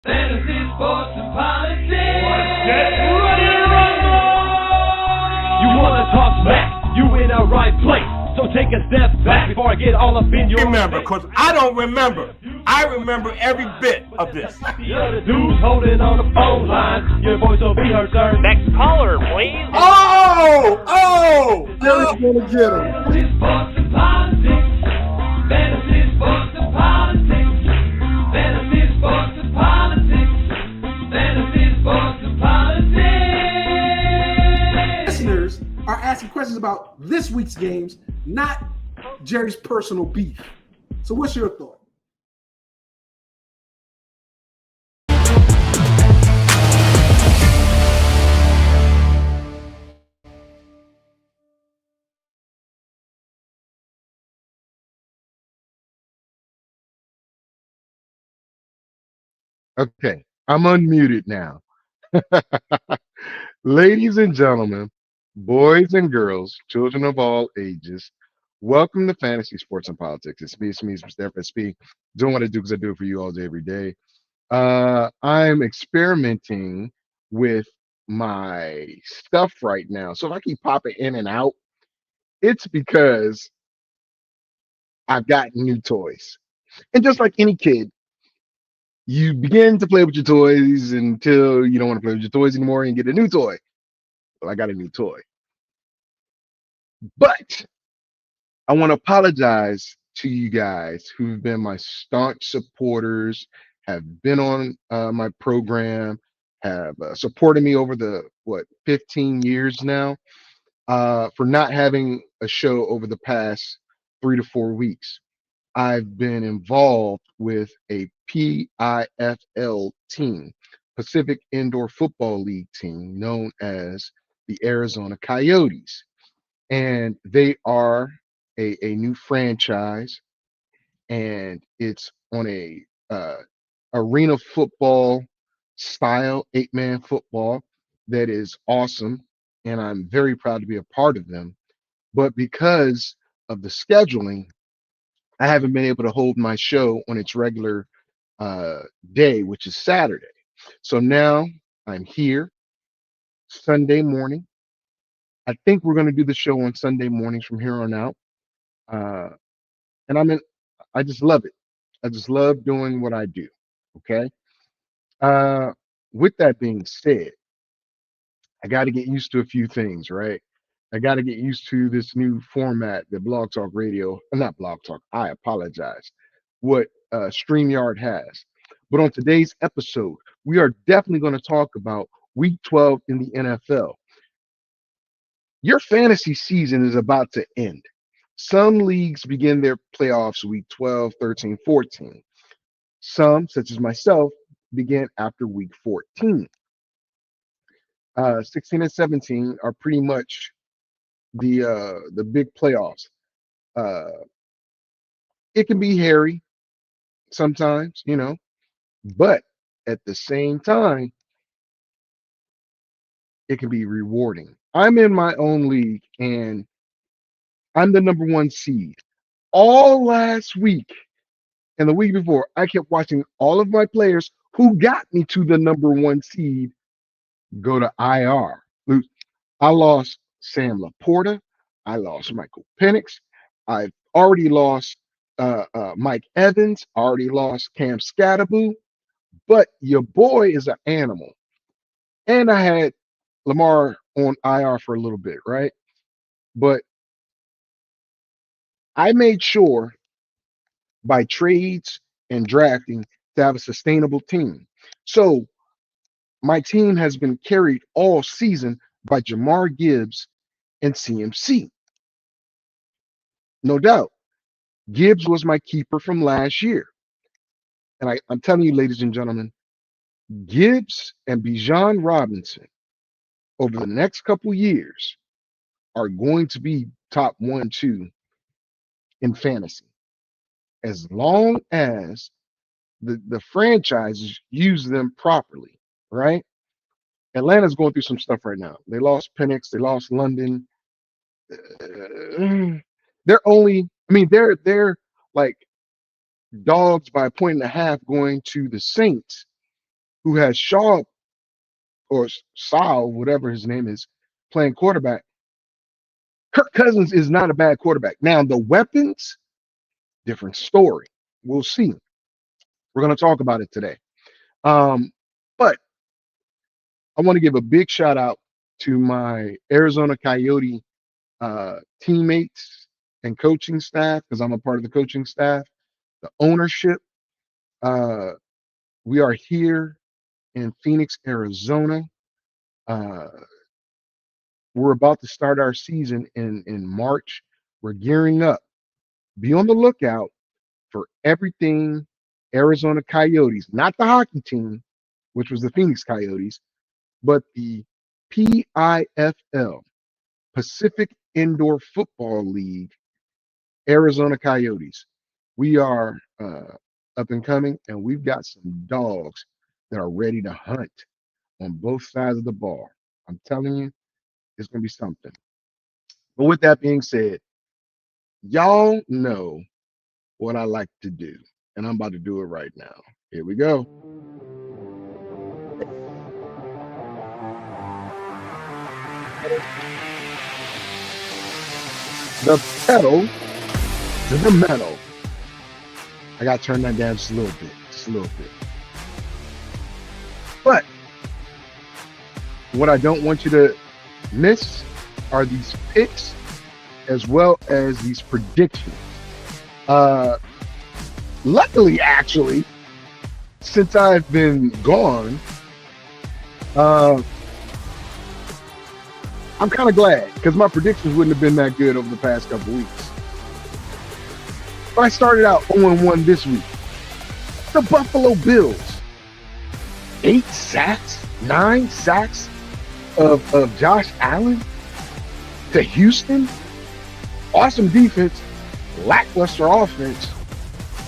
Fantasy, sports, and politics. Get ready to rumble! You wanna talk smack? You in the right place. So take a step back before I get all up in your Remember, because I don't remember. I remember every bit of this. The other dudes holding on the phone line. Your voice will be heard, sir. Next caller, please. Oh! Jerry's gonna get him. Fantasy, sports, and politics. Fantasy, sports, and politics. Fantasy, sports, and politics. Fantasy, sports, and politics. Listeners are asking questions about this week's games, not Jerry's personal beef. So what's your thought? Okay, I'm unmuted now. Ladies and gentlemen, boys and girls, children of all ages, welcome to Fantasy Sports and Politics. It's me, Mr. FSP, doing what I do because I do it for you all day, every day. I'm experimenting with my stuff right now. So if I keep popping in and out, it's because I've got new toys. And just like any kid, you begin to play with your toys until you don't want to play with your toys anymore and get a new toy. Well, I got a new toy. But I want to apologize to you guys who've been my staunch supporters, have been on my program, have supported me over the 15 years now, for not having a show over the past 3 to 4 weeks. I've been involved with a PIFL team, Pacific Indoor Football League team, known as the Arizona Coyotes. And they are a new franchise, and it's on a arena football style, 8-man football that is awesome. And I'm very proud to be a part of them. But because of the scheduling, I haven't been able to hold my show on its regular day, which is Saturday. So now I'm here Sunday morning. I think we're going to do the show on Sunday mornings from here on out. And I just love it. I just love doing what I do. Okay. With that being said, I got to get used to a few things, right? I got to get used to this new format that Blog Talk Radio, not Blog Talk, I apologize, what StreamYard has. But on today's episode, we are definitely going to talk about Week 12 in the NFL. Your fantasy season is about to end. Some leagues begin their playoffs week 12, 13, 14. Some, such as myself, begin after week 14. 16 and 17 are pretty much the big playoffs. It can be hairy sometimes, but at the same time, it can be rewarding. I'm in my own league and I'm the number 1 seed. All last week and the week before, I kept watching all of my players who got me to the number 1 seed go to IR. I lost Sam Laporta. I lost Michael Penix. I've already lost Mike Evans. Already lost Cam Scatterboo. But your boy is an animal. And I had Lamar on IR for a little bit, right? But I made sure by trades and drafting to have a sustainable team. So my team has been carried all season by Jamar Gibbs and CMC. No doubt. Gibbs was my keeper from last year. And I'm telling you, ladies and gentlemen, Gibbs and Bijan Robinson over the next couple years are going to be top 1, 2 in fantasy. As long as the franchises use them properly, right? Atlanta's going through some stuff right now. They lost Penix, they lost London. They're like dogs by a point and a half going to the Saints who has Shaw or Sal, whatever his name is, playing quarterback. Kirk Cousins is not a bad quarterback. Now, the weapons, different story. We'll see. We're going to talk about it today. But I want to give a big shout out to my Arizona Coyote teammates and coaching staff, because I'm a part of the coaching staff, the ownership. We are here in Phoenix, Arizona. We're about to start our season in March. We're gearing up. Be on the lookout for everything Arizona Coyotes, not the hockey team, which was the Phoenix Coyotes, but the PIFL, Pacific Indoor Football League, Arizona Coyotes. We are up and coming, and we've got some dogs that are ready to hunt on both sides of the ball. I'm telling you, it's going to be something. But with that being said, y'all know what I like to do, and I'm about to do it right now. Here we go. The pedal to the metal. I got to turn that down just a little bit, But what I don't want you to miss are these picks as well as these predictions. Luckily, actually, since I've been gone, I'm kind of glad, because my predictions wouldn't have been that good over the past couple weeks. But I started out 0-1 this week. The Buffalo Bills, 8 sacks, 9 sacks of Josh Allen to Houston. Awesome defense, lackluster offense,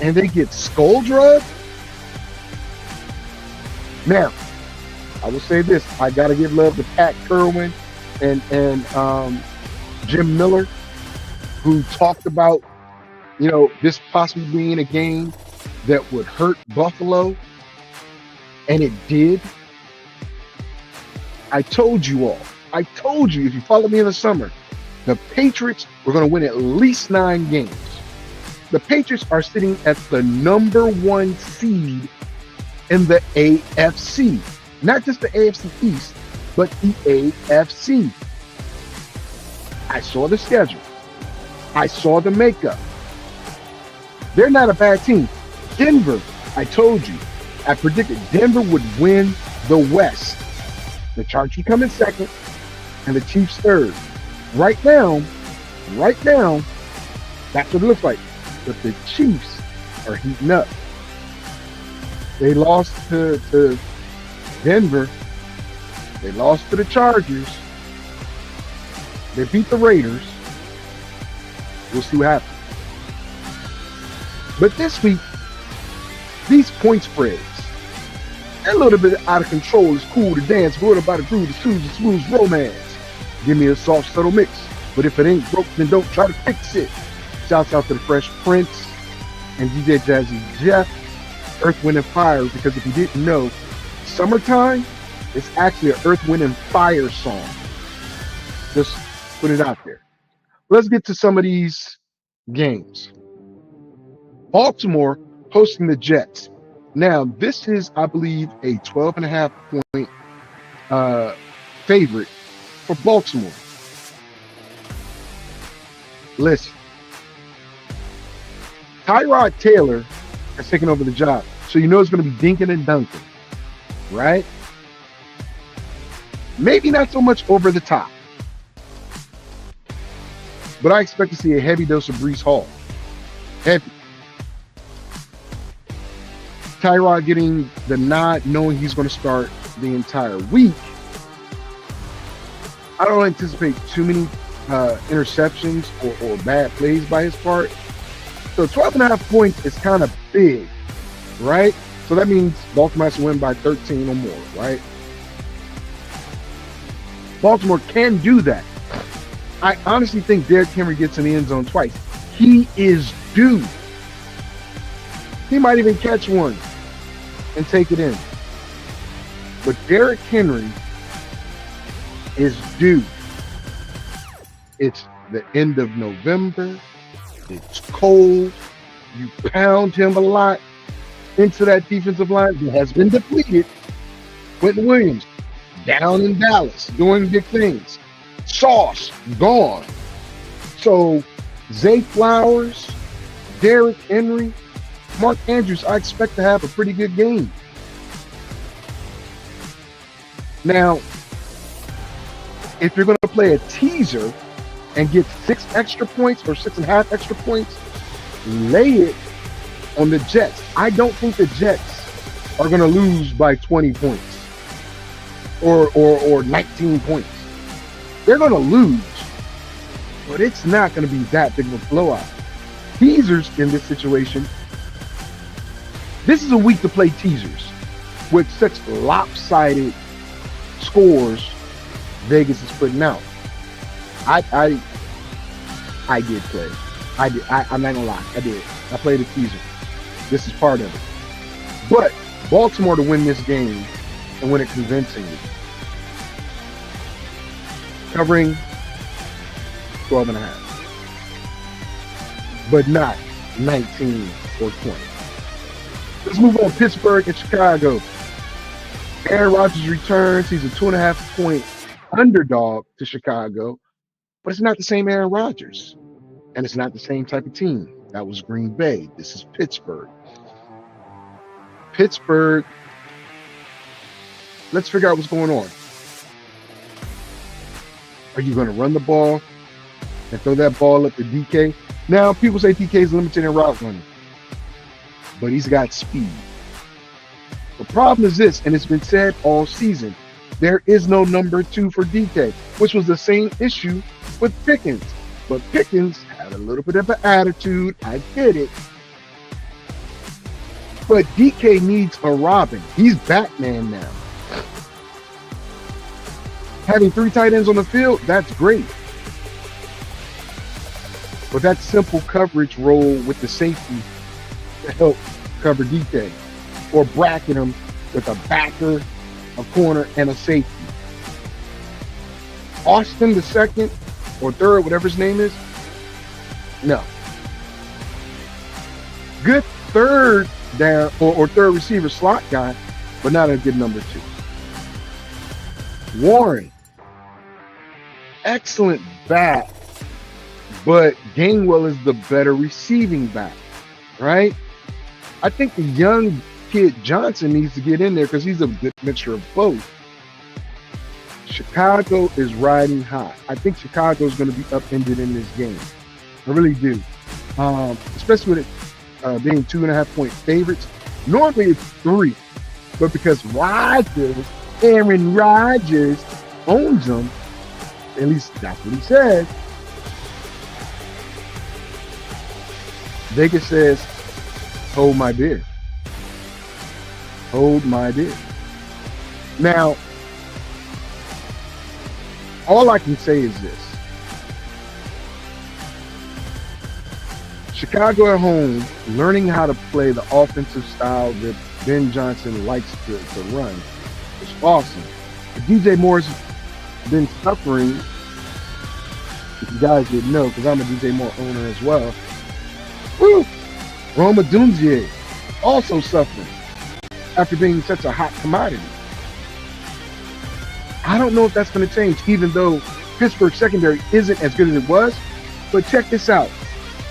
and they get skull drugged. Now, I will say this: I gotta give love to Pat Kerwin and Jim Miller, who talked about, this possibly being a game that would hurt Buffalo, and it did. I told you all. If you followed me in the summer, the Patriots were going to win at least 9 games. The Patriots are sitting at the number 1 seed in the AFC. Not just the AFC East, but the AFC. I saw the schedule. I saw the makeup. They're not a bad team. Denver, I told you, I predicted Denver would win the West. The Chargers come in second, and the Chiefs third. Right now, that's what it looks like. But the Chiefs are heating up. They lost to Denver. They lost to the Chargers. They beat the Raiders. We'll see what happens. But this week, these point spreads, they're a little bit out of control. It's cool to dance. What about a groove to choose a smooth romance? Give me a soft, subtle mix. But if it ain't broke, then don't try to fix it. Shouts out to the Fresh Prince and DJ Jazzy Jeff, Earth, Wind, and Fire, because if you didn't know, Summertime is actually an Earth, Wind, and Fire song. Just put it out there. Let's get to some of these games. Baltimore hosting the Jets. Now, this is, I believe, a 12.5 point favorite for Baltimore. Listen, Tyrod Taylor has taken over the job, so you know it's going to be dinking and dunking, right? Maybe not so much over the top, but I expect to see a heavy dose of Breece Hall. Heavy. Tyrod getting the nod, knowing he's going to start the entire week. I don't anticipate too many interceptions or bad plays by his part. So 12.5 points is kind of big, right? So that means Baltimore has to win by 13 or more, right? Baltimore can do that. I honestly think Derrick Henry gets in the end zone twice. He is due. He might even catch one and take it in. But Derrick Henry is due. It's the end of November. It's cold. You pound him a lot into that defensive line that has been depleted. Quentin Williams down in Dallas doing big things. Sauce gone. So Zay Flowers, Derrick Henry, Mark Andrews, I expect to have a pretty good game. Now, if you're going to play a teaser and get 6 extra points or 6.5 extra points, lay it on the Jets. I don't think the Jets are going to lose by 20 points or 19 points. They're going to lose, but it's not going to be that big of a blowout. Teasers in this situation, this is a week to play teasers with such lopsided scores Vegas is putting out. I did play. I'm not gonna lie. I did. I played a teaser. This is part of it. But Baltimore to win this game and win it convincingly. Covering 12.5. But not 19 or 20. Let's move on. Pittsburgh and Chicago. Aaron Rodgers returns. He's a 2.5 point underdog to Chicago, but it's not the same Aaron Rodgers, and it's not the same type of team. That was Green Bay. This is Pittsburgh. Pittsburgh, let's figure out what's going on. Are you going to run the ball and throw that ball up to DK? Now, people say DK is limited in route running, but he's got speed. The problem is this, and it's been said all season, there is no number 2 for DK, which was the same issue with Pickens. But Pickens had a little bit of an attitude. I get it. But DK needs a Robin. He's Batman now. Having 3 tight ends on the field, that's great. But that simple coverage role with the safety to help cover DK, or bracket him with a backer, a corner, and a safety. Austin the second or third, whatever his name is, no. Good third down or third receiver slot guy, but not a good number 2. Warren, excellent back, but Gainwell is the better receiving back, right? I think the young kid Johnson needs to get in there because he's a good mixture of both. Chicago is riding high. I think Chicago is going to be upended in this game. I really do. Especially with it being 2.5 point favorites. Normally it's 3, but because Aaron Rodgers owns them, at least that's what he says. Vegas says, hold my beer. Hold my beer. Now, all I can say is this. Chicago at home, learning how to play the offensive style that Ben Johnson likes to run is awesome. But DJ Moore's been suffering, if you guys didn't know, because I'm a DJ Moore owner as well. Woo! Rome Odunze also suffering after being such a hot commodity. I don't know if that's going to change, even though Pittsburgh secondary isn't as good as it was. But check this out.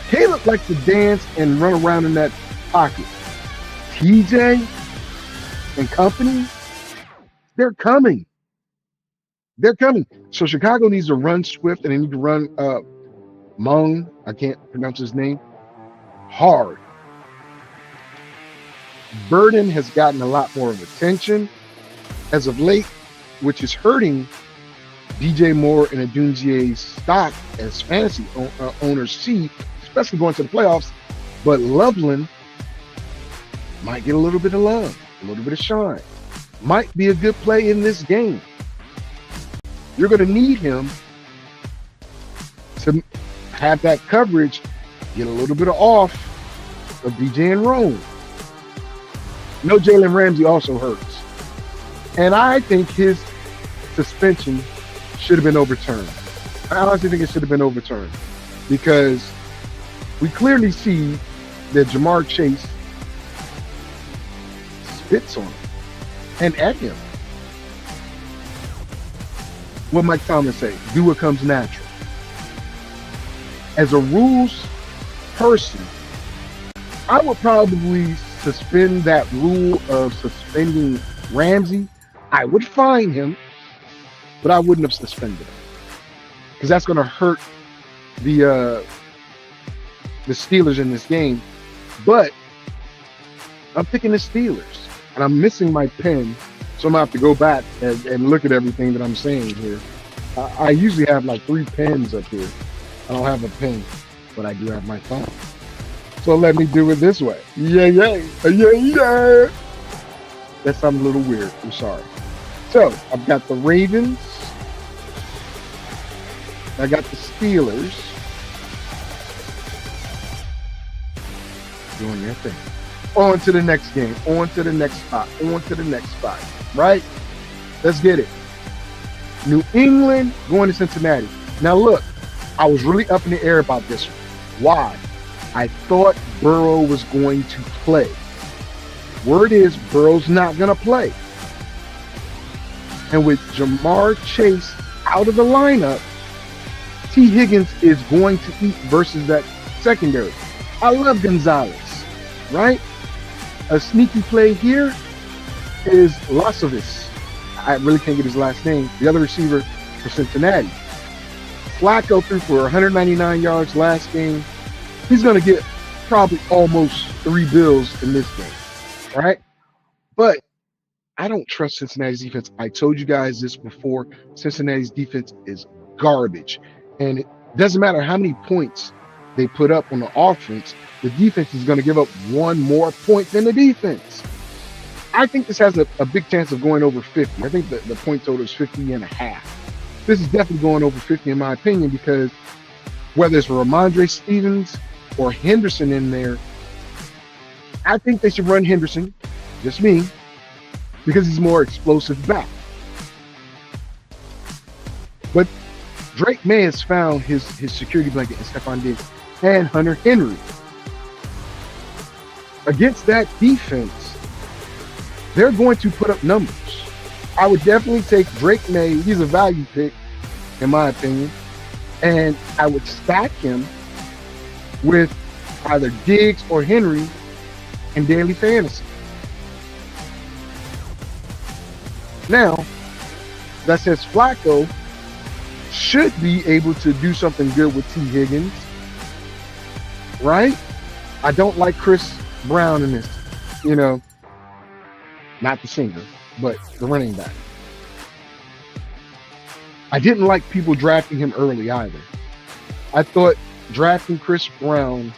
Caleb likes to dance and run around in that pocket. TJ and company, they're coming. They're coming. So Chicago needs to run Swift, and they need to run Mung, I can't pronounce his name, hard. Burden has gotten a lot more of attention as of late, which is hurting DJ Moore and Odunze's stock as fantasy owners see, especially going to the playoffs. But Loveland might get a little bit of love, a little bit of shine. Might be a good play in this game. You're going to need him to have that coverage, get a little bit of off of DJ and Rome. No, Jalen Ramsey also hurts. And I think his suspension should have been overturned. I honestly think it should have been overturned because we clearly see that Jamar Chase spits on him and at him. What Mike Thomas say? Do what comes natural. As a rules person, I would probably suspend that rule of suspending Ramsey. I would fine him, but I wouldn't have suspended him because that's going to hurt the Steelers in this game. But I'm picking the Steelers, and I'm missing my pen, so I'm gonna have to go back and look at everything that I'm saying here. I usually have like 3 pens up here. I don't have a pen, but I do have my phone. So let me do it this way. Yeah. That sounds a little weird. I'm sorry. So I've got the Ravens. I got the Steelers. Doing their thing. On to the next game. On to the next spot. On to the next spot. Right? Let's get it. New England going to Cincinnati. Now look, I was really up in the air about this one. Why? I thought Burrow was going to play. Word is Burrow's not going to play. And with Jamar Chase out of the lineup, T. Higgins is going to eat versus that secondary. I love Gonzalez, right? A sneaky play here is Lasovis. I really can't get his last name. The other receiver for Cincinnati. Flacco threw for 199 yards last game. He's going to get probably almost 3 bills in this game, right? But I don't trust Cincinnati's defense. I told you guys this before. Cincinnati's defense is garbage. And it doesn't matter how many points they put up on the offense, the defense is going to give up 1 more point than the defense. I think this has a big chance of going over 50. I think the point total is 50.5. This is definitely going over 50 in my opinion because whether it's Ramondre Stevens or Henderson in there, I think they should run Henderson, just me, because he's more explosive back. But Drake May has found his security blanket in Stephon Diggs and Hunter Henry. Against that defense, they're going to put up numbers. I would definitely take Drake May. He's a value pick, in my opinion. And I would stack him with either Diggs or Henry in daily fantasy. Now, that says Flacco should be able to do something good with T. Higgins, right? I don't like Chris Brown in this, not the singer, but the running back. I didn't like people drafting him early either. I thought drafting Chris Brown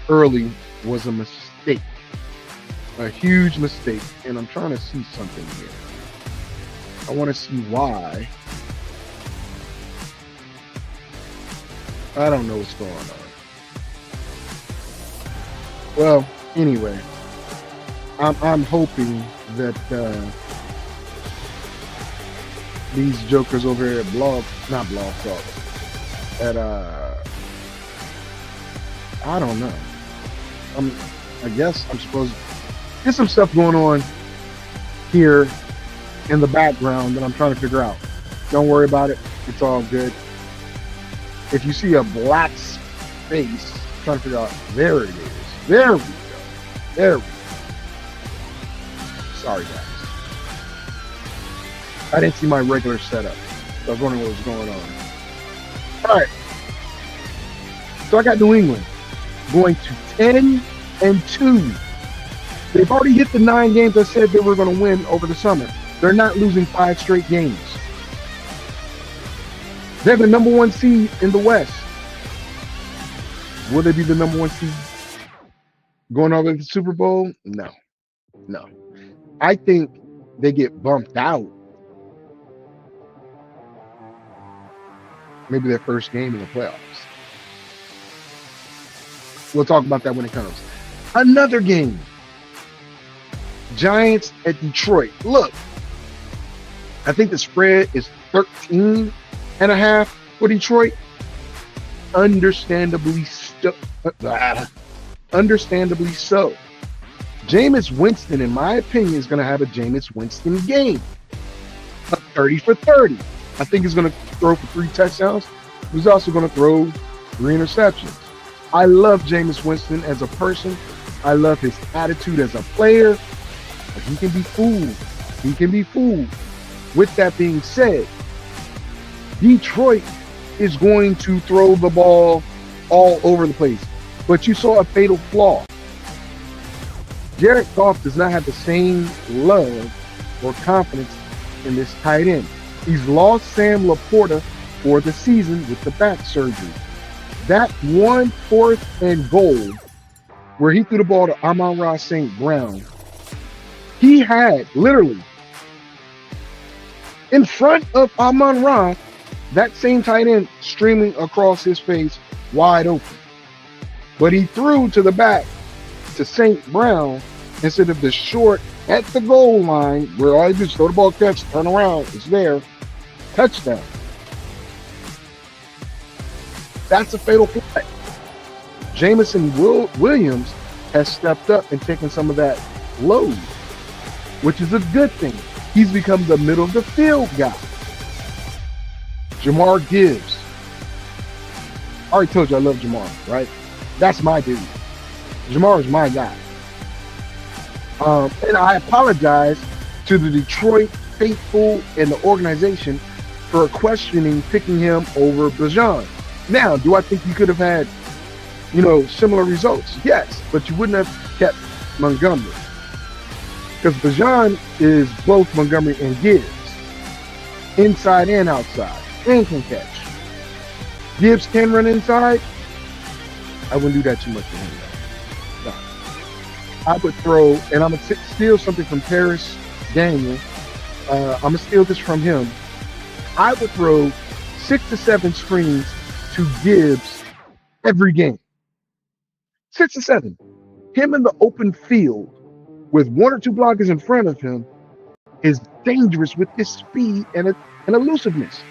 early was a mistake, a huge mistake, and I'm trying to see something here. I want to see why. I don't know what's going on. Well, anyway, I'm hoping that these jokers over here at I don't know. I guess I'm supposed to get some stuff going on here in the background that I'm trying to figure out. Don't worry about it. It's all good. If you see a black space, I'm trying to figure out. There it is. There we go. There we go. Sorry, guys. I didn't see my regular setup. So I was wondering what was going on. All right. So I got New England going to 10-2. They've already hit the 9 games I said they were going to win over the summer. They're not losing 5 straight games. They're the number 1 seed in the West. Will they be the number 1 seed going over to the Super Bowl? No. I think they get bumped out. Maybe their first game in the playoffs. We'll talk about that when it comes. Another game. Giants at Detroit. Look, I think the spread is 13.5 for Detroit. Understandably understandably so. Jameis Winston, in my opinion, is going to have a Jameis Winston game. 30 for 30. I think he's going to throw for 3 touchdowns. He's also going to throw 3 interceptions. I love Jameis Winston as a person. I love his attitude as a player. But he can be fooled. He can be fooled. With that being said, Detroit is going to throw the ball all over the place. But you saw a fatal flaw. Jared Goff does not have the same love or confidence in this tight end. He's lost Sam Laporta for the season with the back surgery. That 4th and goal where he threw the ball to Amon-Ra St. Brown, he had literally in front of Amon-Ra that same tight end streaming across his face wide open. But he threw to the back to St. Brown instead of the short at the goal line where all you do is throw the ball, catch, turn around, it's there, touchdown. That's a fatal play. Jamison Williams has stepped up and taken some of that load, which is a good thing. He's become the middle of the field guy. Jamar Gibbs. I already told you I love Jamar, right? That's my dude. Jamar is my guy. And I apologize to the Detroit faithful and the organization for questioning picking him over Bijan. Now, do I think you could have had, similar results? Yes, but you wouldn't have kept Montgomery. Because Bijan is both Montgomery and Gibbs. Inside and outside. And can catch. Gibbs can run inside. I wouldn't do that too much for him. No. I would throw, and I'm going to steal something from Paris Daniel. I'm going to steal this from him. I would throw 6 to 7 screens to Gibbs every game. 6 to 7. Him in the open field with 1 or 2 blockers in front of him is dangerous with his speed and elusiveness.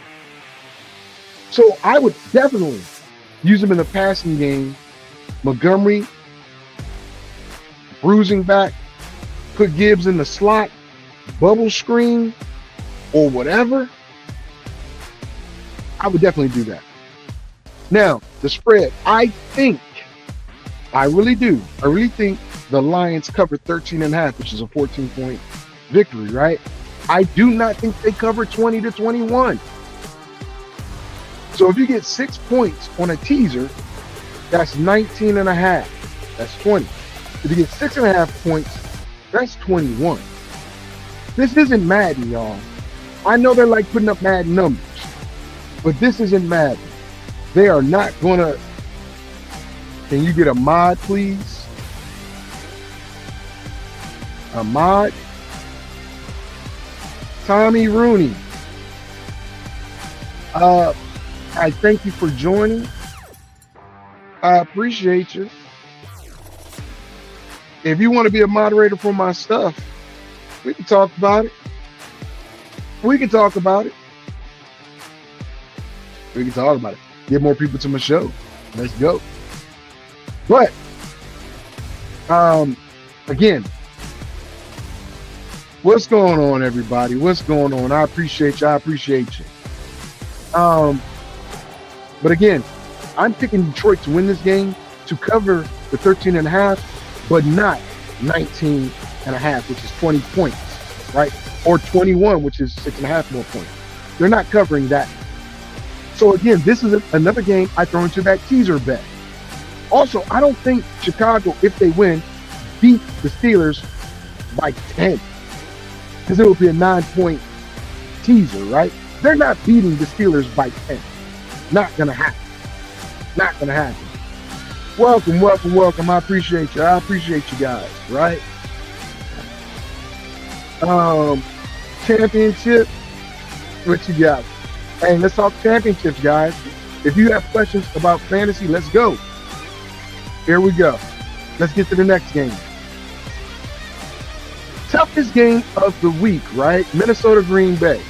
So I would definitely use him in the passing game. Montgomery, bruising back, put Gibbs in the slot, bubble screen, or whatever. I would definitely do that. Now, the spread, I really think the Lions covered 13.5, which is a 14-point victory, right? I do not think they cover 20 to 21. So if you get 6 points on a teaser, that's 19.5. That's 20. If you get 6.5 points, that's 21. This isn't Madden, y'all. I know they're like putting up Madden numbers, but this isn't Madden. They are not gonna. Can you get a mod, please? A mod? Tommy Rooney. I thank you for joining. I appreciate you. If you want to be a moderator for my stuff, we can talk about it. We can talk about it. Get more people to my show. Let's go. But, again, what's going on, everybody? What's going on? I appreciate you. But again, I'm picking Detroit to win this game, to cover the 13.5, but not 19.5, which is 20 points, right? Or 21, which is 6.5 more points. They're not covering that. So again, this is another game I throw into that teaser bet. Also, I don't think Chicago, if they win, beat the Steelers by 10. Because it would be a 9-point teaser, right? They're not beating the Steelers by 10. Not gonna happen. Welcome. I appreciate you. Guys, right? Championship. What you got? Hey, let's talk championships, guys. If you have questions about fantasy, let's go. Here we go. Let's get to the next game. Toughest game of the week, right? Minnesota, Green Bay.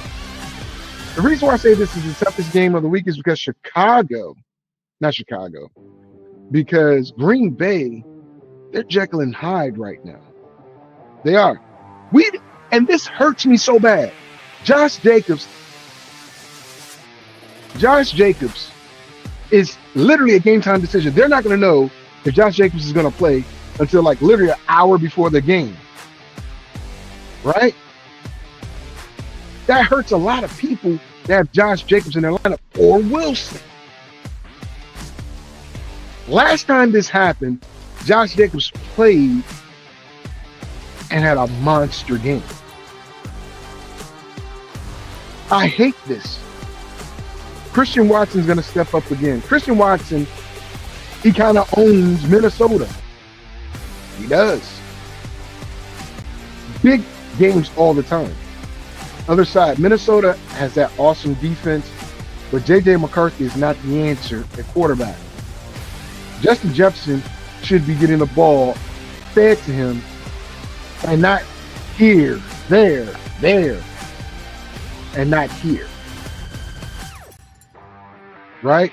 The reason why I say this is the toughest game of the week is because because Green Bay, they're Jekyll and Hyde right now. They are. And this hurts me so bad. Josh Jacobs is literally a game time decision. They're not going to know if Josh Jacobs is going to play until like literally an hour before the game. Right? That hurts a lot of people that have Josh Jacobs in their lineup or Wilson. Last time this happened, Josh Jacobs played and had a monster game. I hate this. Christian Watson's going to step up again. Christian Watson, he kind of owns Minnesota. He does. Big games all the time. Other side, Minnesota has that awesome defense, but J.J. McCarthy is not the answer at quarterback. Justin Jefferson should be getting the ball fed to him and not here, there, and not here. Right?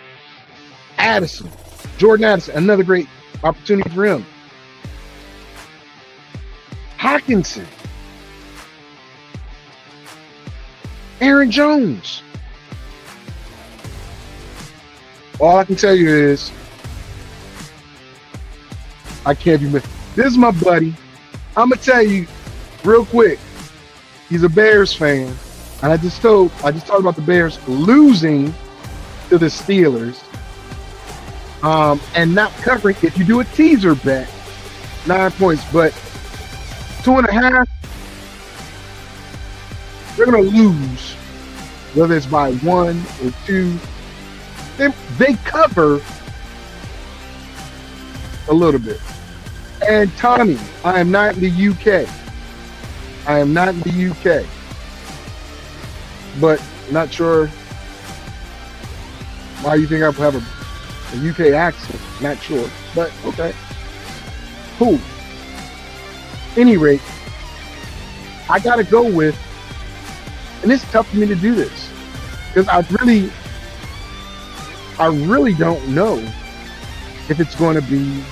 Jordan Addison, another great opportunity for him. Hockenson. Aaron Jones. All I can tell you is I can't be missed. This is my buddy. I'm gonna tell you real quick. He's a Bears fan, and I just talked about the Bears losing to the Steelers, and not covering. If you do a teaser bet, 9 points, but 2.5, they're gonna lose, whether it's by 1 or 2. They cover a little bit. And Tommy, I am not in the UK. But not sure why you think I have a UK accent. Not sure, but okay. Cool. Any rate, I gotta go with, and it's tough for me to do this because I really don't know if it's going to be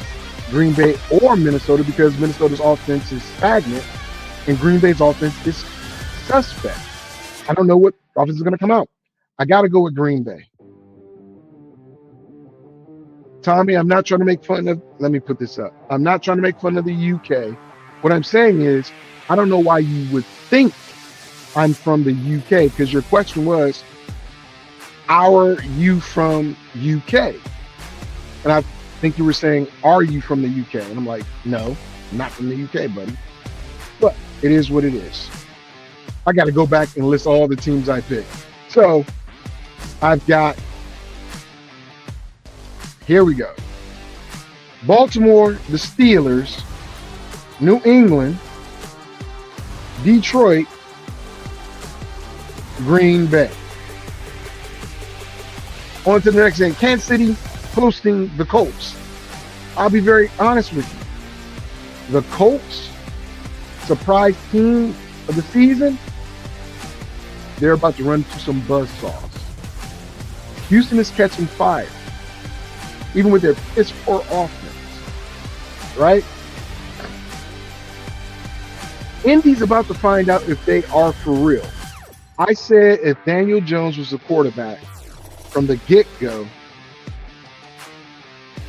Green Bay or Minnesota, because Minnesota's offense is stagnant and Green Bay's offense is suspect. I don't know what offense is going to come out. I got to go with Green Bay. Tommy, I'm not trying to make fun of, let me put this up. I'm not trying to make fun of the UK. What I'm saying is, I don't know why you would think I'm from the UK, because your question was, are you from UK? And I think you were saying, are you from the UK? And I'm like, no, I'm not from the UK, buddy. But it is what it is. I got to go back and list all the teams I picked. So I've got, here we go. Baltimore, the Steelers, New England, Detroit, Green Bay. On to the next game. Kansas City hosting the Colts. I'll be very honest with you. The Colts, surprise team of the season, they're about to run through some buzzsaws. Houston is catching fire, even with their piss poor offense, right? Indy's about to find out if they are for real. I said if Daniel Jones was the quarterback from the get-go,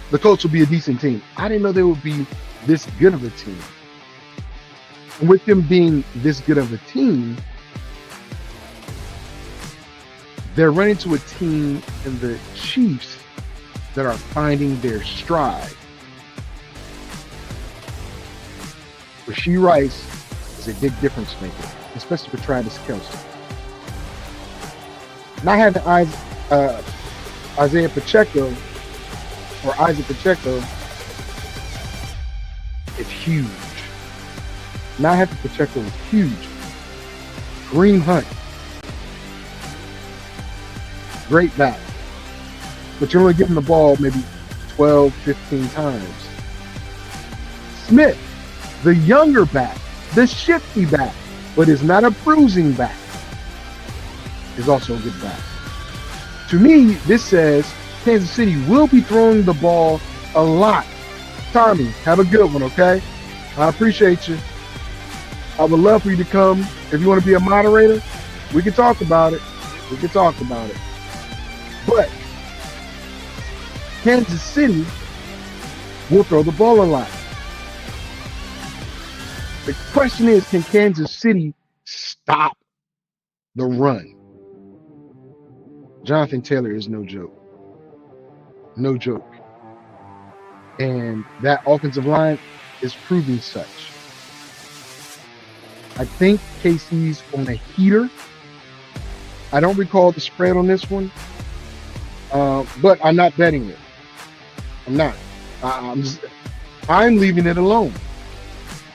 the Colts will be a decent team. I didn't know they would be this good of a team. And with them being this good of a team, they're running to a team in the Chiefs that are finding their stride. Rashee Rice is a big difference maker, especially for Travis Kelce. Not having Isaiah Pacheco or Isaac Pacheco is huge. Not having Pacheco is huge. Kareem Hunt, great back, but you're only getting the ball maybe 12, 15 times. Smith, the younger back, the shifty back, but is not a bruising back. is also a good back. To me, this says Kansas City will be throwing the ball a lot. Tommy, have a good one, okay? I appreciate you. I would love for you to come. If you want to be a moderator, we can talk about it. We can talk about it. But Kansas City will throw the ball a lot. The question is, can Kansas City stop the run? Jonathan Taylor is no joke. No joke. And that offensive line is proving such. I think KC's on a heater. I don't recall the spread on this one, but I'm not betting it. I'm not. I'm leaving it alone.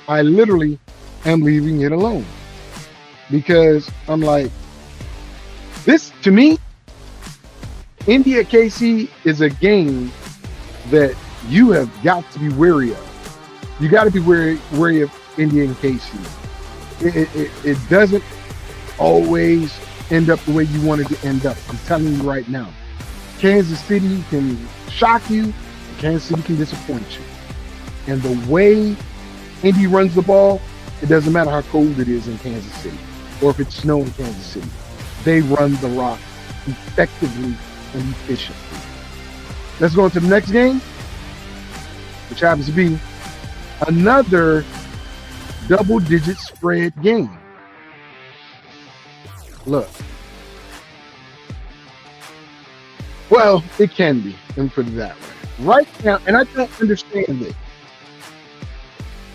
I literally am leaving it alone because I'm like, this to me, Indy at KC is a game that you have got to be wary of. You got to be wary of Indy and KC. It doesn't always end up the way you want it to end up. I'm telling you right now. Kansas City can shock you. Kansas City can disappoint you. And the way Indy runs the ball, it doesn't matter how cold it is in Kansas City or if it's snow in Kansas City. They run the rock effectively and efficiently. Let's go into the next game, which happens to be another double-digit spread game. Look. Well, it can be. Let me put it that way. Right now, and I don't understand it.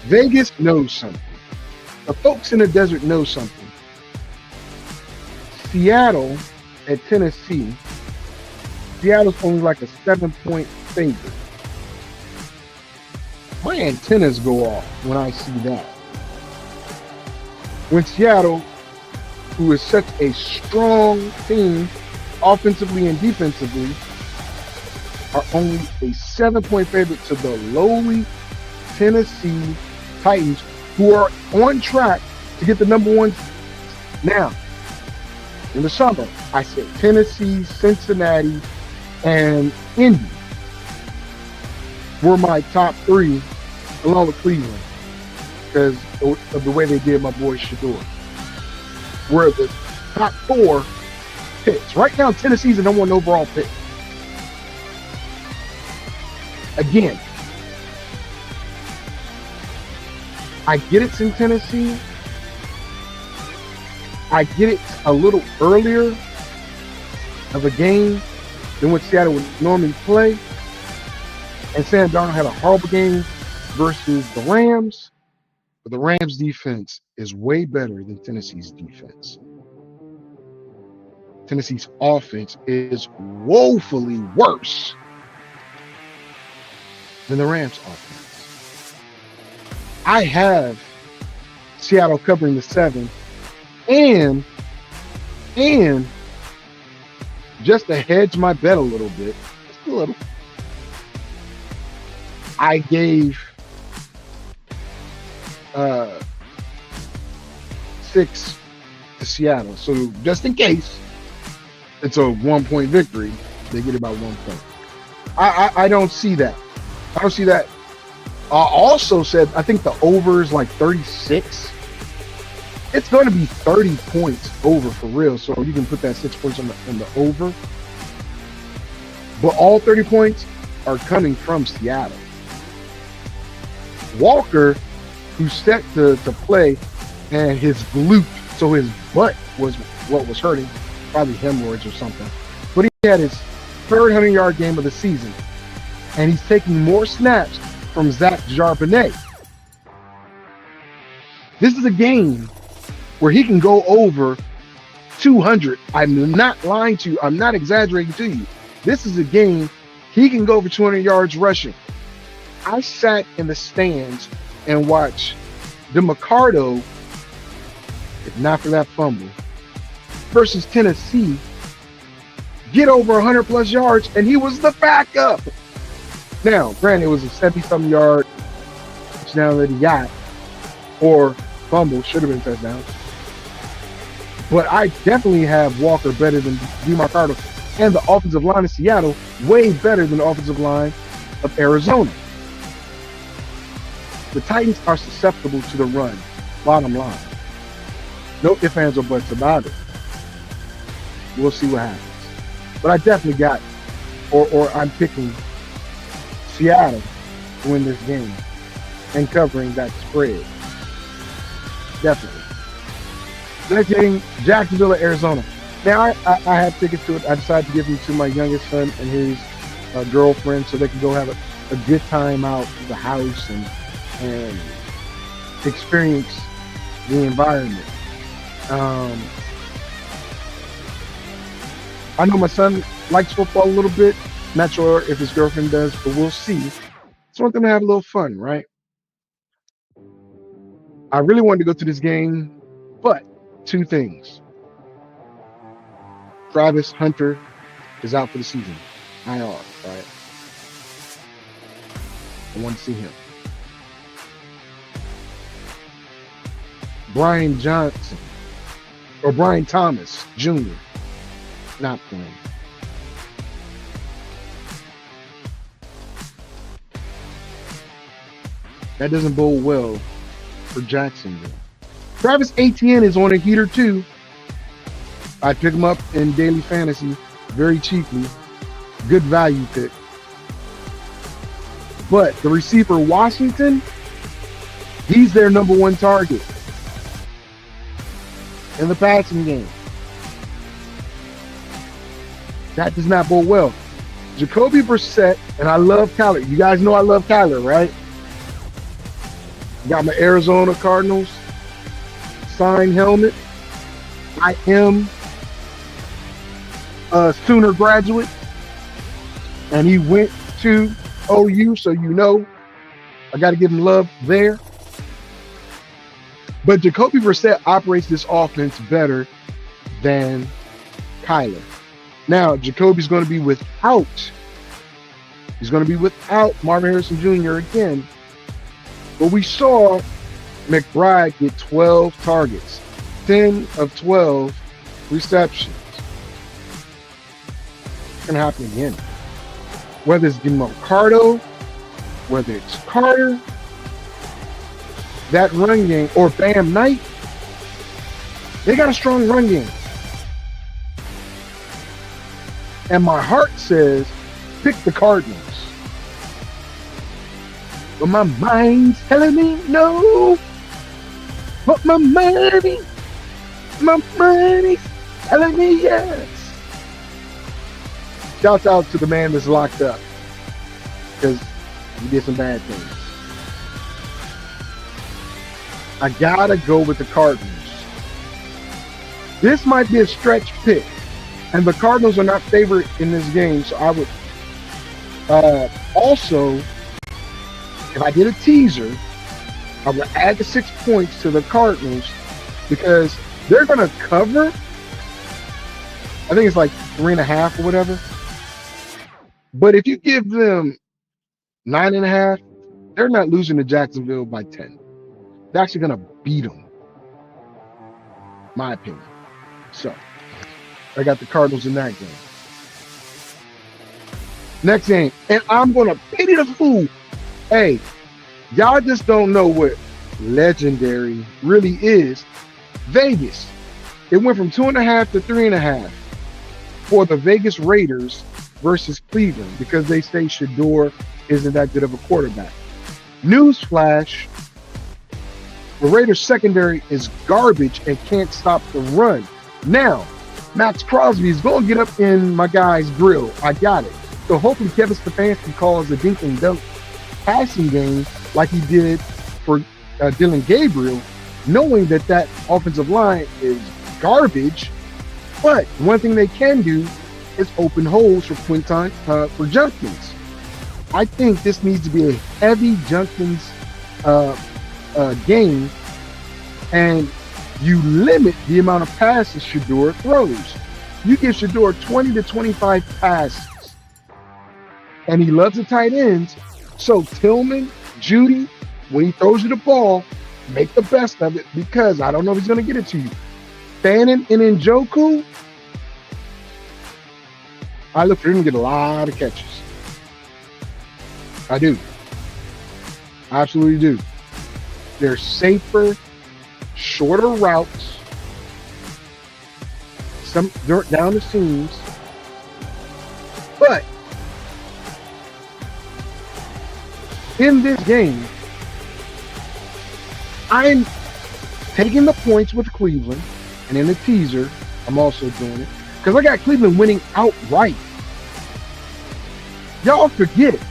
Vegas knows something. The folks in the desert know something. Seattle at Tennessee. Seattle's only like a 7-point favorite. My antennas go off when I see that. When Seattle, who is such a strong team, offensively and defensively, are only a 7-point favorite to the lowly Tennessee Titans, who are on track to get the number one. Now, in the summer, I said Tennessee, Cincinnati, and Indy were my top three, along with Cleveland, because of the way they did my boy Shador. Were the top 4 picks. Right now, Tennessee's the number 1 overall pick. Again, I get it's in Tennessee. I get it a little earlier of a game than what Seattle would normally play. And Sam Darnold had a horrible game versus the Rams. But the Rams defense is way better than Tennessee's defense. Tennessee's offense is woefully worse than the Rams offense. I have Seattle covering the 7 and just to hedge my bet a little bit, just a little, I gave 6 to Seattle. So just in case it's a 1-point victory, they get about 1 point. I don't see that. I don't see that. I also said, I think the over is like 36. It's going to be 30 points over for real. So you can put that 6 points on the over. But all 30 points are coming from Seattle. Walker, who's set to play, and his glute, so his butt was what was hurting, probably hemorrhoids or something. But he had his 3rd 100-yard game of the season. And he's taking more snaps from Zach Charbonnet. This is a game where he can go over 200. I'm not lying to you. I'm not exaggerating to you. This is a game he can go over 200 yards rushing. I sat in the stands and watched DeMarcado, if not for that fumble, versus Tennessee, get over 100+ yards, and he was the backup. Now, granted, it was a 70-something yard touchdown that he got, or fumble, should have been touchdown. But I definitely have Walker better than DeMarcado, and the offensive line of Seattle way better than the offensive line of Arizona. The Titans are susceptible to the run, bottom line. No ifs, ands, or buts about it. We'll see what happens. But I definitely got, or I'm picking Seattle to win this game and covering that spread. Definitely. Next game, Jacksonville at Arizona. Now, I have tickets to it. I decided to give them to my youngest son and his girlfriend so they can go have a good time out of the house and experience the environment. I know my son likes football a little bit. Not sure if his girlfriend does, but we'll see. Just want them to have a little fun, right? I really wanted to go to this game, but two things. Travis Hunter is out for the season. IR, right? I want to see him. Brian Johnson or Brian Thomas Jr. not playing. That doesn't bode well for Jacksonville. Travis Etienne is on a heater too. I pick him up in daily fantasy very cheaply. Good value pick. But the receiver Washington, he's their number one target in the passing game. That does not bode well. Jacoby Brissett, and I love Kyler. You guys know I love Kyler, right? Got my Arizona Cardinals signed helmet. I am a Sooner graduate, and he went to OU, so you know I got to give him love there. But Jacoby Brissett operates this offense better than Kyler. Now, Jacoby's going to be without. He's going to be without Marvin Harrison Jr. again. But we saw McBride get 12 targets, 10 of 12 receptions. It's going to happen again. Whether it's DeMarcado, whether it's Carter, that run game, or Bam Knight, they got a strong run game. And my heart says, pick the Cardinals. But my mind's telling me no. But my money's telling me yes. Shouts out to the man that's locked up, because he did some bad things. I gotta go with the Cardinals. This might be a stretch pick, and the Cardinals are not favored in this game, so I would also, if I did a teaser, I would add the 6 points to the Cardinals because they're going to cover. I think it's like 3.5 or whatever. But if you give them 9.5, they're not losing to Jacksonville by 10. They're actually going to beat them, my opinion. So I got the Cardinals in that game. Next game, and I'm going to pity the fool. Hey, y'all just don't know what legendary really is. Vegas, it went from 2.5 to 3.5 for the Vegas Raiders versus Cleveland because they say Shador isn't that good of a quarterback. Newsflash, the Raiders secondary is garbage and can't stop the run. Now, Max Crosby is going to get up in my guy's grill. I got it. So hopefully Kevin Stefanski calls a dink and dunk passing game like he did for Dylan Gabriel, knowing that that offensive line is garbage. But one thing they can do is open holes for for Junkins. I think this needs to be a heavy Junkins game, and you limit the amount of passes Shador throws. You give Shador 20 to 25 passes, and he loves the tight ends. So Tillman, Judy, when he throws you the ball, make the best of it, because I don't know if he's going to get it to you. Fannin and Njoku, I look for him to get a lot of catches. I do. I absolutely do. They're safer, shorter routes, some dirt down the seams, but in this game, I'm taking the points with Cleveland, and in the teaser, I'm also doing it because I got Cleveland winning outright. Y'all forget it.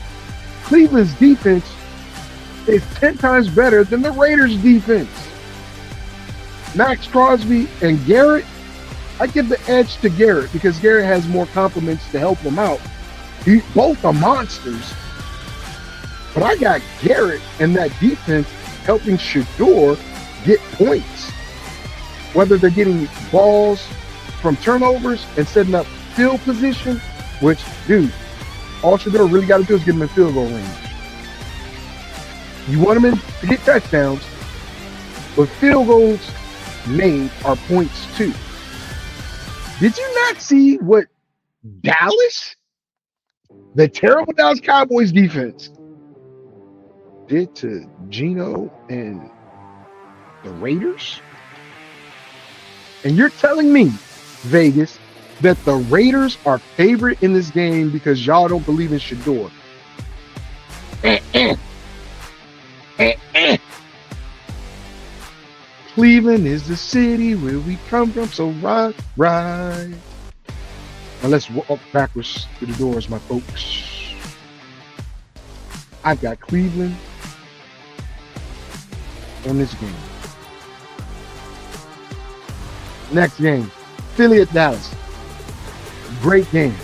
Cleveland's defense is 10 times better than the Raiders' defense. Max Crosby and Garrett, I give the edge to Garrett because Garrett has more compliments to help him out. Both are monsters. But I got Garrett and that defense helping Shador get points. Whether they're getting balls from turnovers and setting up field position, which, dude, all Shador really got to do is get him in field goal range. You want him to get touchdowns, but field goals made are points too. Did you not see what Dallas, the terrible Dallas Cowboys defense, did to Geno and the Raiders? And you're telling me, Vegas, that the Raiders are favorite in this game because y'all don't believe in Shador? Cleveland is the city where we come from, so right. Now let's walk backwards to the doors, my folks. I've got Cleveland on this game. Next game, Philly at Dallas. Great game.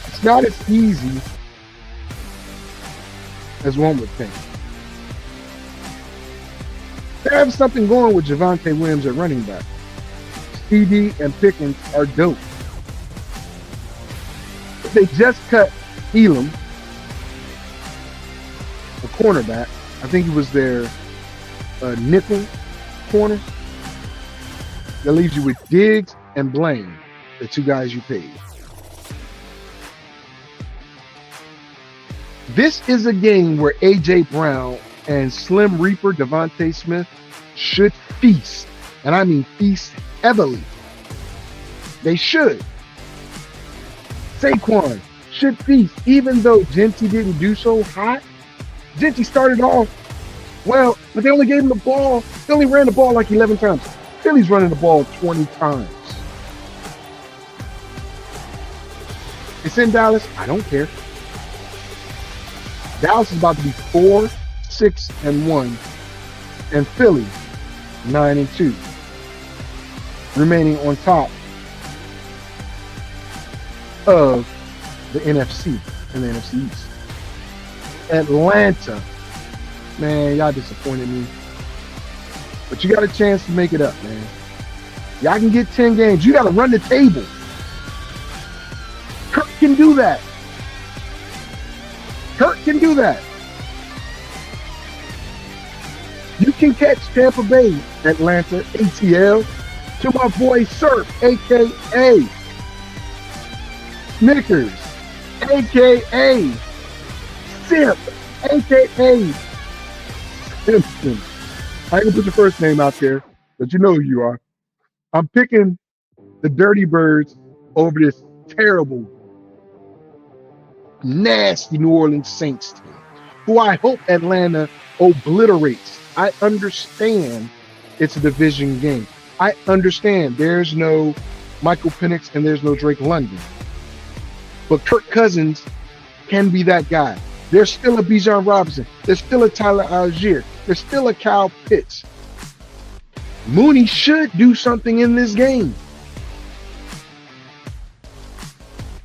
It's not as easy as one would think. They have something going with Javonte Williams at running back. CD and Pickens are dope. They just cut Elam, a cornerback. I think he was their nickel corner. That leaves you with Diggs and Blaine, the two guys you paid. This is a game where A.J. Brown and Slim Reaper Devontae Smith should feast. And I mean feast heavily. They should. Saquon should feast, even though Genty didn't do so hot. Genty started off well, but they only gave him the ball. They only ran the ball like 11 times. Philly's running the ball 20 times. It's in Dallas. I don't care. Dallas is about to be 4-6-1, and Philly 9-2, remaining on top of the NFC and the NFC East. Atlanta, man, y'all disappointed me, but you got a chance to make it up, man. Y'all can get 10 games. You got to run the table. Kirk can do that. Kirk can do that. You can catch Tampa Bay, Atlanta, ATL, to my boy Surf, a.k.a. Snickers, a.k.a. Simp, a.k.a. Simpson. I ain't gonna put your first name out there, but you know who you are. I'm picking the Dirty Birds over this terrible, nasty New Orleans Saints team, who I hope Atlanta obliterates. I understand it's a division game. I understand there's no Michael Penix and there's no Drake London. But Kirk Cousins can be that guy. There's still a Bijan Robinson. There's still a Tyler Algier. There's still a Kyle Pitts. Mooney should do something in this game.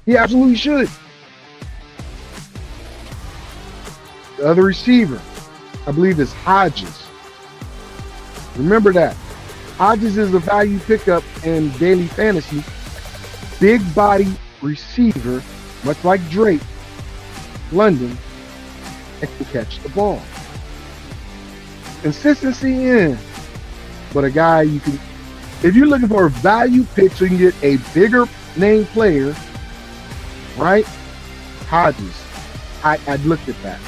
He absolutely should. The other receiver, I believe, is Hodges. Remember that. Hodges is a value pickup in daily fantasy. Big body receiver, much like Drake, London, and can catch the ball. Consistency in. but a guy you can, if you're looking for a value pick so you can get a bigger name player, right? Hodges. I'd looked at that.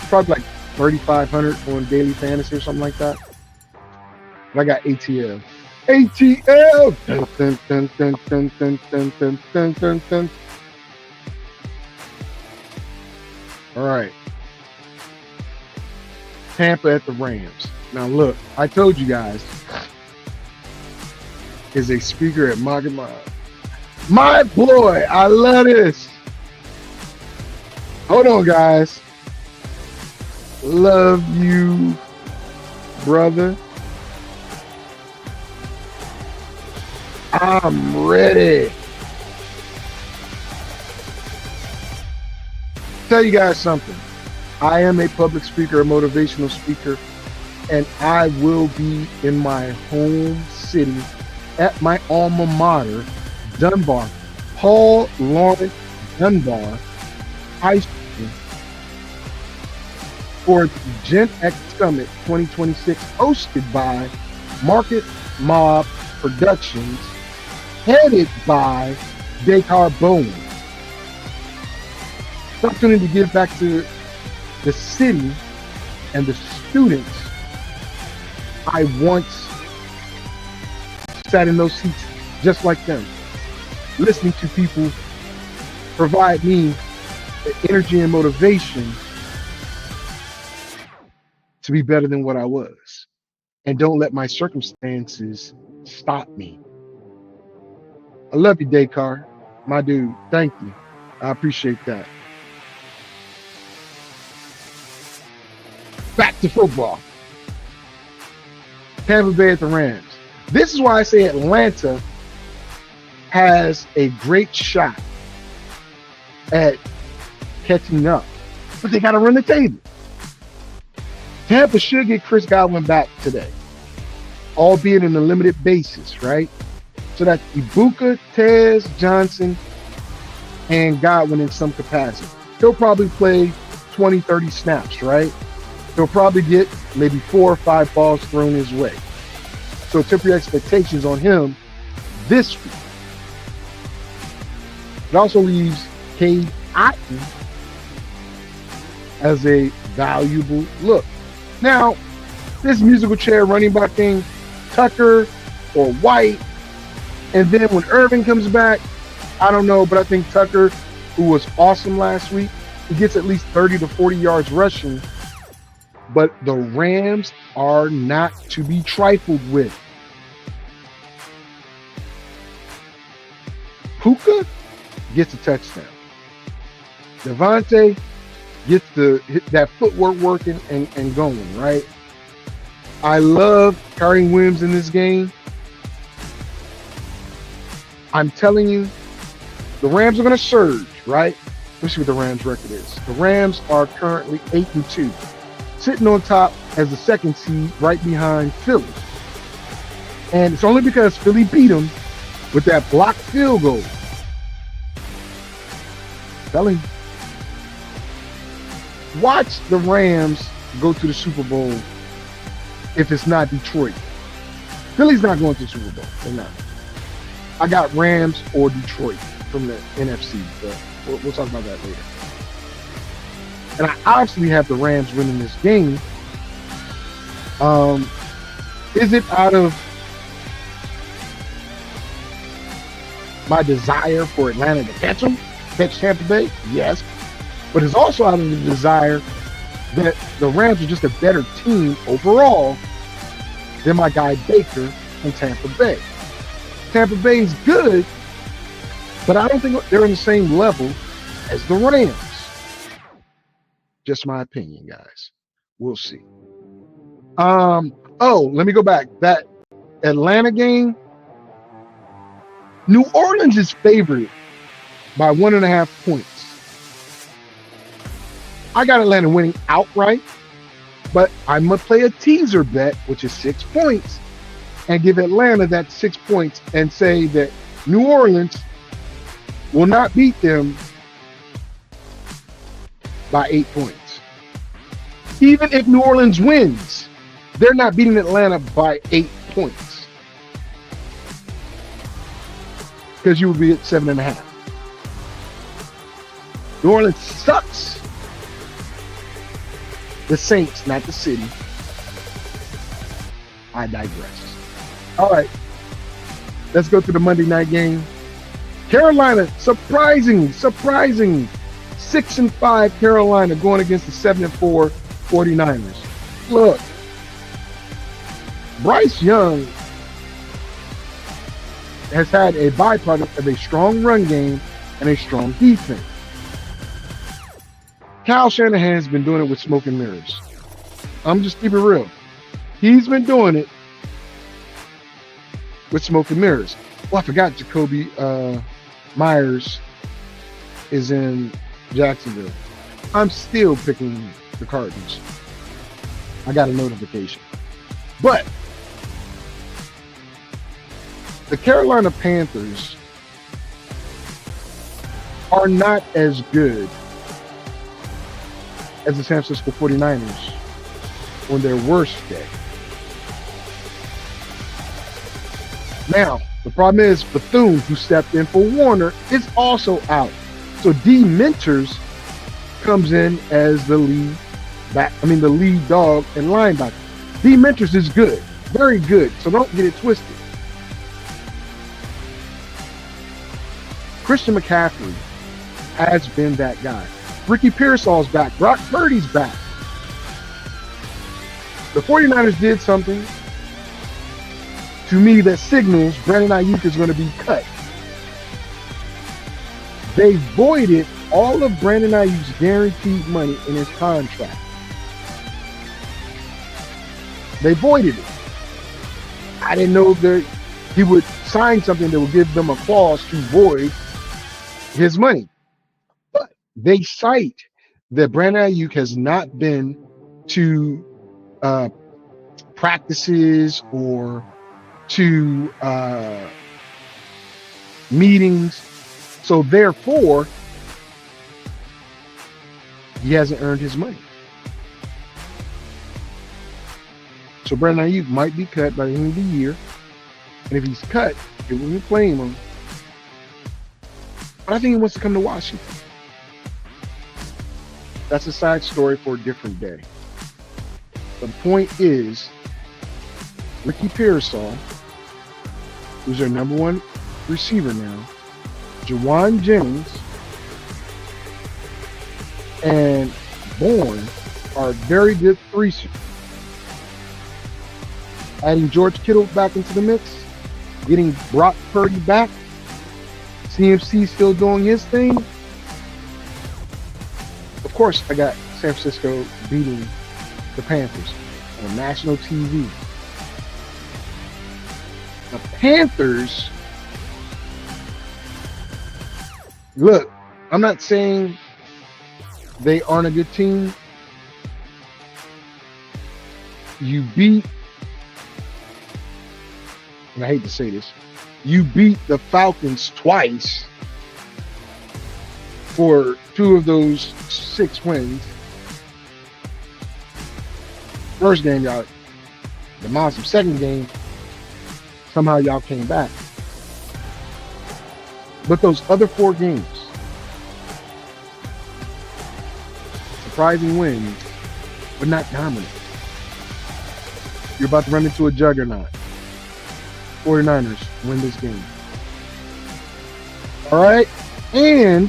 Probably like 3,500 on daily fantasy or something like that. But I got ATL. ATL. Dun, dun, dun, dun, dun, dun, dun, dun, dun, dun, dun. All right. Tampa at the Rams. Now look, I told you guys, is a speaker at Magamod. My boy, I love this. Hold on, guys. Love you, brother. I'm ready. Tell you guys something. I am a public speaker, a motivational speaker, and I will be in my home city at my alma mater, Dunbar, Paul Lawrence Dunbar High School, for the Gen X Summit 2026, hosted by Market Mob Productions, headed by Descartes Bowen. It's an opportunity to give back to the city and the students I once sat in those seats just like them, listening to people provide me the energy and motivation to be better than what I was. And don't let my circumstances stop me. I love you, Descartes. My dude, thank you. I appreciate that. Back to football. Tampa Bay at the Rams. This is why I say Atlanta has a great shot at catching up, but they got to run the table. Tampa should get Chris Godwin back today, albeit in a limited basis, right? So that's Ibuka, Tez, Johnson, and Godwin in some capacity. He'll probably play 20, 30 snaps, right? He'll probably get maybe 4 or 5 balls thrown his way. So temper your expectations on him this week. It also leaves Cade Otton as a valuable look. Now, this musical chair running back thing, Tucker or White, and then when Irvin comes back, I don't know, but I think Tucker, who was awesome last week, he gets at least 30 to 40 yards rushing. But the Rams are not to be trifled with. Puka gets a touchdown. Devontae gets that footwork working and going, right? I love Kyrie Williams in this game. I'm telling you, the Rams are going to surge, right? Let's see what the Rams' record is. The Rams are currently 8-2, sitting on top as the 2nd seed, right behind Philly. And it's only because Philly beat them with that blocked field goal. Telling you. Watch the Rams go to the Super Bowl if it's not Detroit. Philly's not going to the Super Bowl. They're not. I got Rams or Detroit from the NFC, but we'll talk about that later. And I obviously have the Rams winning this game. Is it out of my desire for Atlanta to catch Tampa Bay? Yes. But it's also out of the desire that the Rams are just a better team overall than my guy Baker in Tampa Bay. Tampa Bay is good, but I don't think they're in the same level as the Rams. Just my opinion, guys. We'll see. Let me go back. That Atlanta game, New Orleans is favored by 1.5 points. I got Atlanta winning outright, but I'm going to play a teaser bet, which is 6 points, and give Atlanta that 6 points and say that New Orleans will not beat them by 8 points. Even if New Orleans wins, They're not beating Atlanta by 8 points because you would be at 7.5. New Orleans sucks. The Saints, not the city. I digress. All right. Let's go to the Monday night game. Carolina, surprising. 6-5 Carolina going against the 7-4 49ers. Look, Bryce Young has had a byproduct of a strong run game and a strong defense. Kyle Shanahan has been doing it with smoke and mirrors. I'm just keeping it real. He's been doing it with smoke and mirrors. Oh, I forgot Jacoby Myers is in Jacksonville. I'm still picking the Cardinals. I got a notification. But the Carolina Panthers are not as good as the San Francisco 49ers on their worst day. Now, the problem is Bethune, who stepped in for Warner, is also out. So D. Mentors comes in as the lead dog and linebacker. D. Mentors is good, very good. So don't get it twisted. Christian McCaffrey has been that guy. Ricky Pearsall's back. Brock Purdy's back. The 49ers did something to me that signals Brandon Ayuk is going to be cut. They voided all of Brandon Ayuk's guaranteed money in his contract. They voided it. I didn't know that he would sign something that would give them a clause to void his money. But they cite that Brandon Ayuk has not been to practices or to meetings. So therefore, he hasn't earned his money. So Brandon Ayuk might be cut by the end of the year. And if he's cut, it wouldn't claim him. But I think he wants to come to Washington. That's a side story for a different day. The point is, Ricky Pearsall, who's their number one receiver now, Jawan Jennings, and Bourne are very good threesome. Adding George Kittle back into the mix, getting Brock Purdy back, CMC still doing his thing. Of course, I got San Francisco beating the Panthers on national TV. The Panthers, look, I'm not saying they aren't a good team. You beat, and I hate to say this, you beat the Falcons twice for 2 of those 6 wins. First game, y'all demolished them. Second game, somehow y'all came back. But those other 4 games, surprising wins, but not dominant. You're about to run into a juggernaut. 49ers win this game. All right. And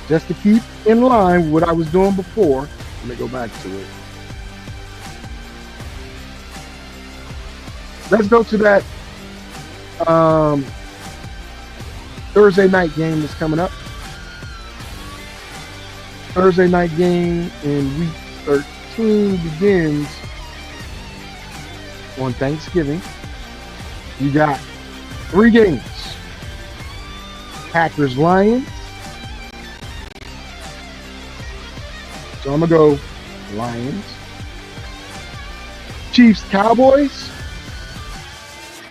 just to keep in line with what I was doing before, let me go back to it. Let's go to that Thursday night game that's coming up. Thursday night game in week 13 begins on Thanksgiving. You got 3 games. Packers Lions. So I'm going to go Lions. Chiefs Cowboys.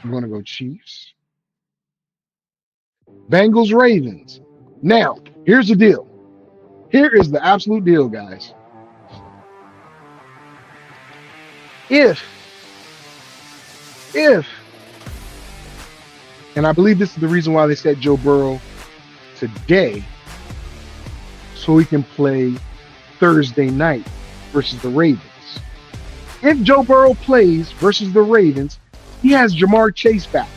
I'm going to go Chiefs. Bengals Ravens. Now, here's the deal. Here is the absolute deal, guys. if, and I believe this is the reason why they said Joe Burrow today, so he can play Thursday night versus the Ravens. If Joe Burrow plays versus the Ravens, he has Jamar Chase back.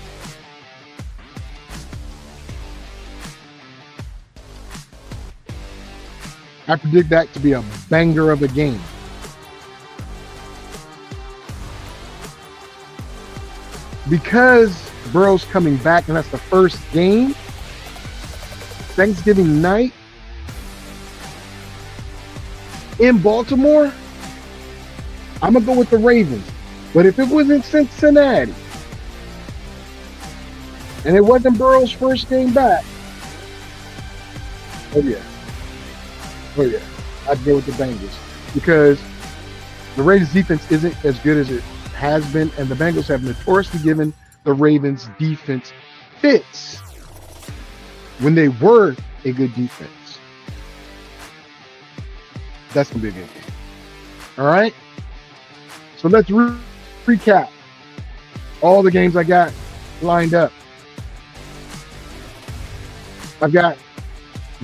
I predict that to be a banger of a game. Because Burrow's coming back and that's the first game, Thanksgiving night in Baltimore, I'm going to go with the Ravens. But if it was in Cincinnati and it wasn't Burrow's first game back, oh yeah, I'd go with the Bengals because the Ravens defense isn't as good as it has been, and the Bengals have notoriously given the Ravens defense fits when they were a good defense. That's gonna be a good game. All right. So let's recap all the games I got lined up. I've got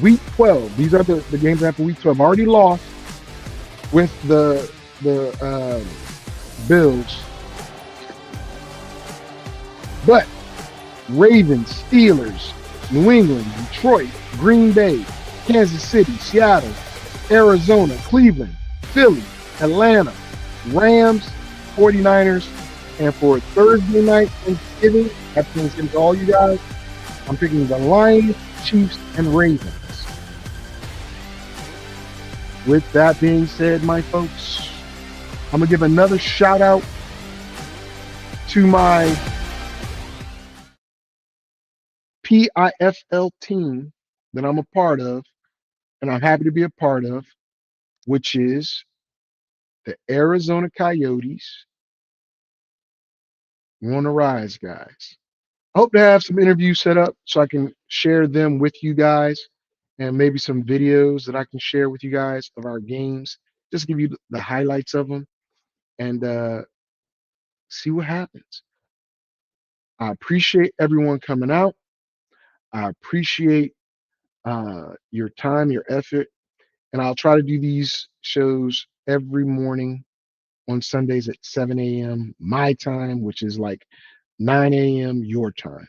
Week 12. These are the games after Week 12. I've already lost with the Bills. But Ravens, Steelers, New England, Detroit, Green Bay, Kansas City, Seattle, Arizona, Cleveland, Philly, Atlanta, Rams, 49ers, and for Thursday night Thanksgiving, happy Thanksgiving to all you guys, I'm picking the Lions, Chiefs, and Ravens. With that being said, my folks, I'm going to give another shout out to my PIFL team that I'm a part of, and I'm happy to be a part of, which is the Arizona Coyotes. We're on the rise, guys. I hope to have some interviews set up so I can share them with you guys and maybe some videos that I can share with you guys of our games. Just give you the highlights of them and see what happens. I appreciate everyone coming out. I appreciate your time, your effort, and I'll try to do these shows every morning on Sundays at 7 a.m. my time, which is like 9 a.m. your time.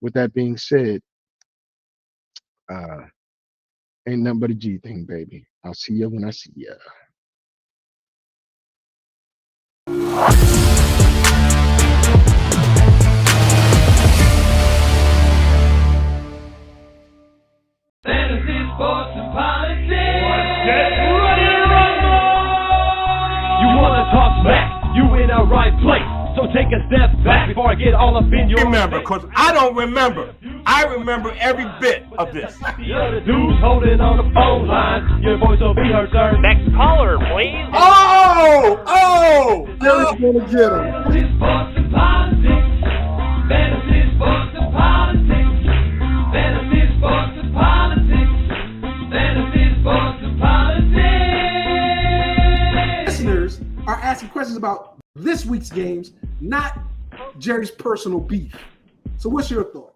With that being said, ain't nothing but a G thing, baby. I'll see you when I see ya. Fantasy, sports, and politics. Get ready to rumble! You wanna talk smack? You in the right place. So take a step back before I get all up in your Remember, face. because I don't remember. I remember every bit of this. The other dudes holding on the phone line. Your voice will be heard, sir. Next caller, please. Oh! Eric's gonna get him. Fantasy, sports, and politics. Fantasy, sports, and politics. Fantasy, sports, and politics. Fantasy, sports, and politics. Listeners are asking questions about this week's games, not Jerry's personal beef. So what's your thought?